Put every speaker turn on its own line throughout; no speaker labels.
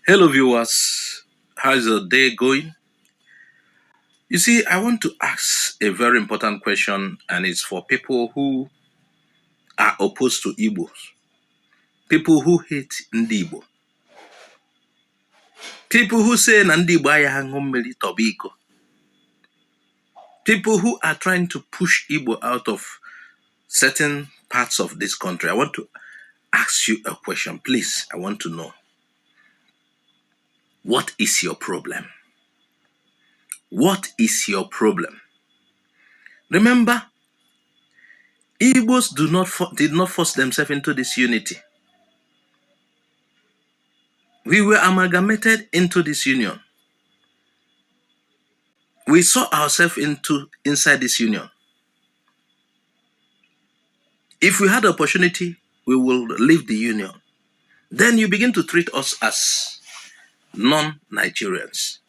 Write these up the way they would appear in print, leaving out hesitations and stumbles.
Hello, viewers. How's your day going? You see, I want to ask a very important question, and it's for people who are opposed to Igbos, people who hate Igbo, people who say na ndị Igbo ayaghị aṅụ mmiri tọba iko, people who are trying to push Igbo out of certain parts of this country. I want to ask you a question. Please, I want to know, what is your problem? What is your problem? Remember, Igbos did not force themselves into this unity. We were amalgamated into this union. We saw ourselves inside this union. If we had the opportunity, we will leave the union. Then you begin to treat us as non-Nigerians.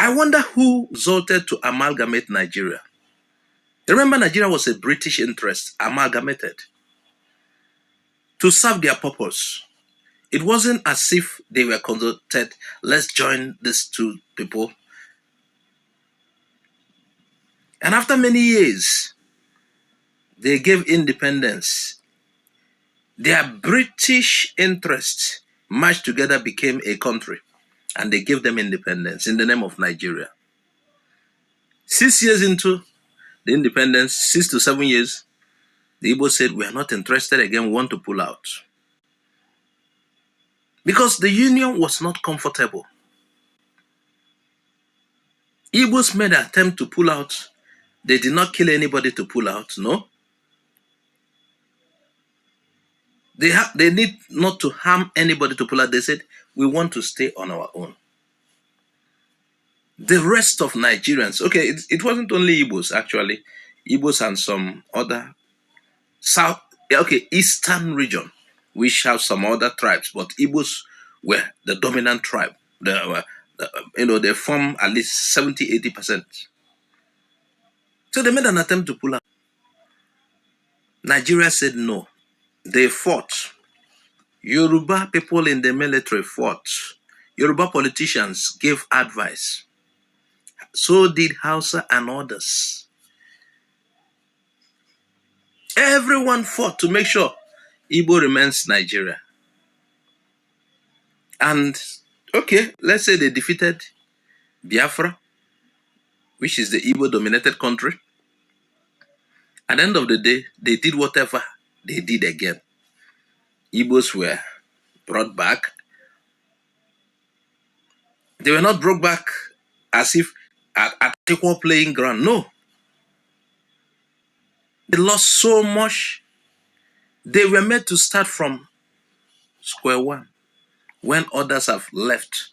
I wonder who voted to amalgamate Nigeria. Remember, Nigeria was a British interest amalgamated to serve their purpose. It wasn't as if they were consulted, let's join these two people. And after many years, they gave independence. Their British interests merged together, became a country, and they gave them independence in the name of Nigeria. 6 years into the independence, 6 to 7 years, the Igbo said, we are not interested again, we want to pull out. Because the union was not comfortable. Igbos made an attempt to pull out. They did not kill anybody to pull out, no. They need not to harm anybody to pull out. They said, we want to stay on our own. The rest of Nigerians, okay, it wasn't only Igbos, actually. Igbos and some other eastern region, which have some other tribes, but Igbos were the dominant tribe. They form at least 70-80%. So they made an attempt to pull out. Nigeria said no. They fought. Yoruba people in the military fought. Yoruba politicians gave advice. So did Hausa and others. Everyone fought to make sure Igbo remains Nigeria. And, okay, let's say they defeated Biafra, which is the Igbo-dominated country. At the end of the day, they did whatever they did again. Igbos were brought back. They were not brought back as if at equal playing ground. No. They lost so much. They were made to start from square one when others have left.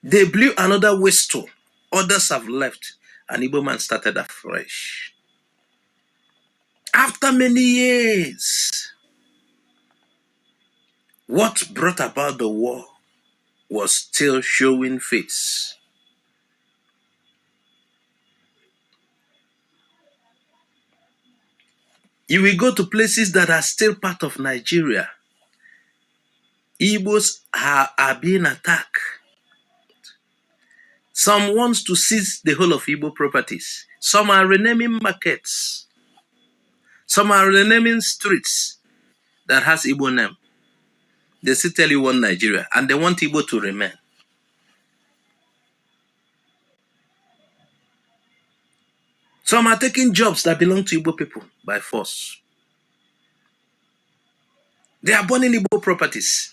They blew another whistle. Others have left. And Igbo man started afresh. After many years, what brought about the war was still showing face. You will go to places that are still part of Nigeria. Igbos are being attacked. Some wants to seize the whole of Igbo properties. Some are renaming markets. Some are renaming streets that has Igbo name. They still tell you one Nigeria, and they want Igbo to remain. Some are taking jobs that belong to Igbo people by force. They are burning Igbo properties.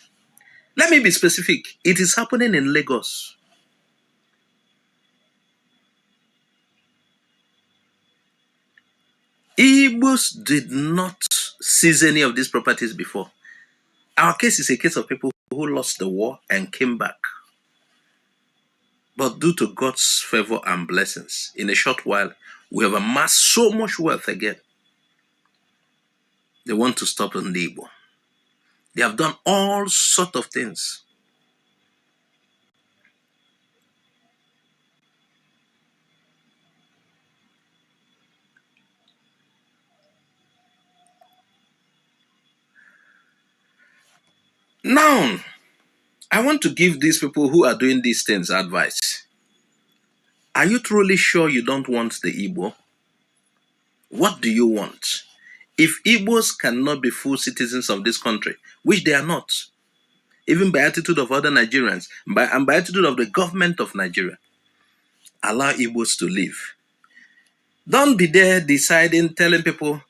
Let me be specific. It is happening in Lagos. Igbos did not seize any of these properties before. Our case is a case of people who lost the war and came back. But due to God's favor and blessings, in a short while, we have amassed so much wealth again. They want to stop on the Igbo. They have done all sorts of things. Now, I want to give these people who are doing these things advice. Are you truly sure you don't want the Igbo? What do you want? If Igbos cannot be full citizens of this country, which they are not, even by attitude of other Nigerians, and by attitude of the government of Nigeria, allow Igbos to live. Don't be there deciding, telling people,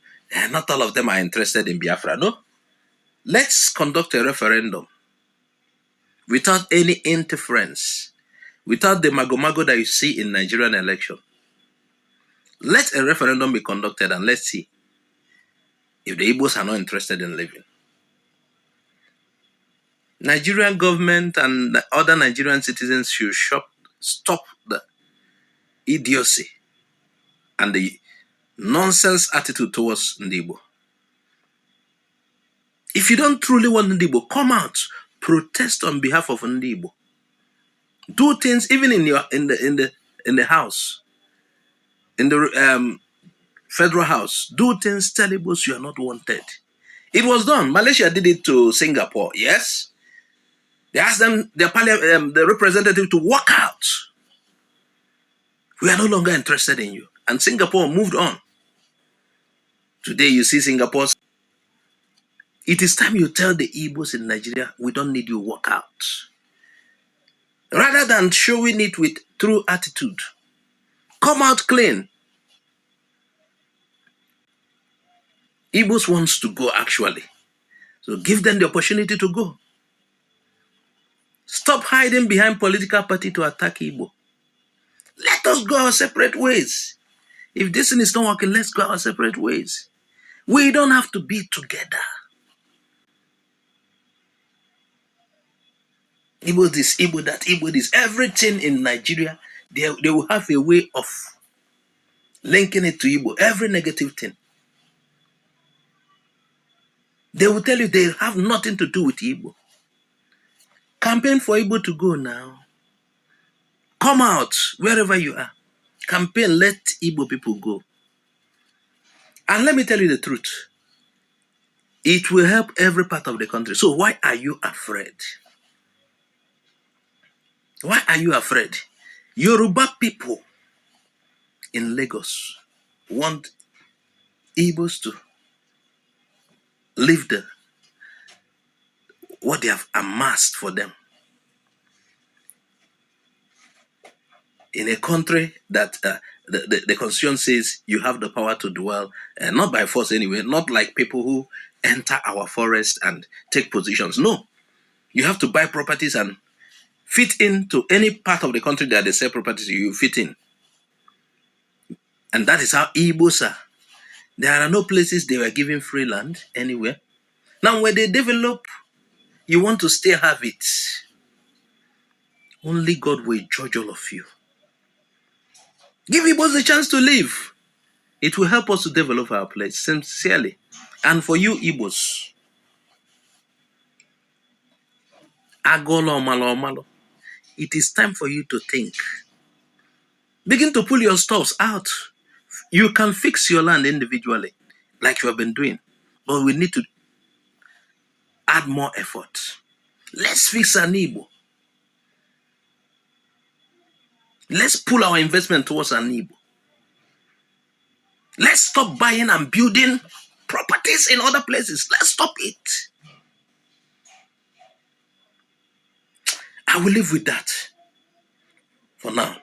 not all of them are interested in Biafra. No. Let's conduct a referendum without any interference, without the mago-mago that you see in Nigerian election. Let a referendum be conducted and let's see if the Igbos are not interested in living. Nigerian government and the other Nigerian citizens should stop the idiocy and the nonsense attitude towards Igbo. If you don't truly want Igbo, come out, protest on behalf of Igbo. Do things even in the house, in the federal house. Do things, tell Igbos you are not wanted. It was done. Malaysia did it to Singapore. Yes, they asked them, the representative, to walk out. We are no longer interested in you. And Singapore moved on. Today you see Singapore. It is time you tell the Igbos in Nigeria, we don't need you, walk out. Rather than showing it with true attitude. Come out clean. Igbos wants to go actually. So give them the opportunity to go. Stop hiding behind political party to attack Igbo. Let us go our separate ways. If this thing is not working, let's go our separate ways. We don't have to be together. Igbo this, Igbo that, Igbo this. Everything in Nigeria, they will have a way of linking it to Igbo. Every negative thing. They will tell you they have nothing to do with Igbo. Campaign for Igbo to go now. Come out wherever you are. Campaign, let Igbo people go. And let me tell you the truth. It will help every part of the country. So why are you afraid? Why are you afraid? Yoruba people in Lagos want Igbos to leave what they have amassed for them. In a country that the constitution says you have the power to dwell, not by force anyway, not like people who enter our forest and take positions. No, you have to buy properties and fit into any part of the country that they sell properties, you fit in. And that is how Igbos are. There are no places they were given free land anywhere. Now when they develop, you want to still have it. Only God will judge all of you. Give Igbos the chance to live. It will help us to develop our place, sincerely. And for you Igbos, Agolo Malo Malo, it is time for you to think. Begin to pull your stuffs out. You can fix your land individually, like you have been doing. But we need to add more effort. Let's fix an Igbo. Let's pull our investment towards an Igbo. Let's stop buying and building properties in other places. Let's stop it. I will live with that for now.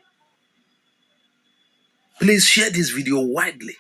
Please share this video widely.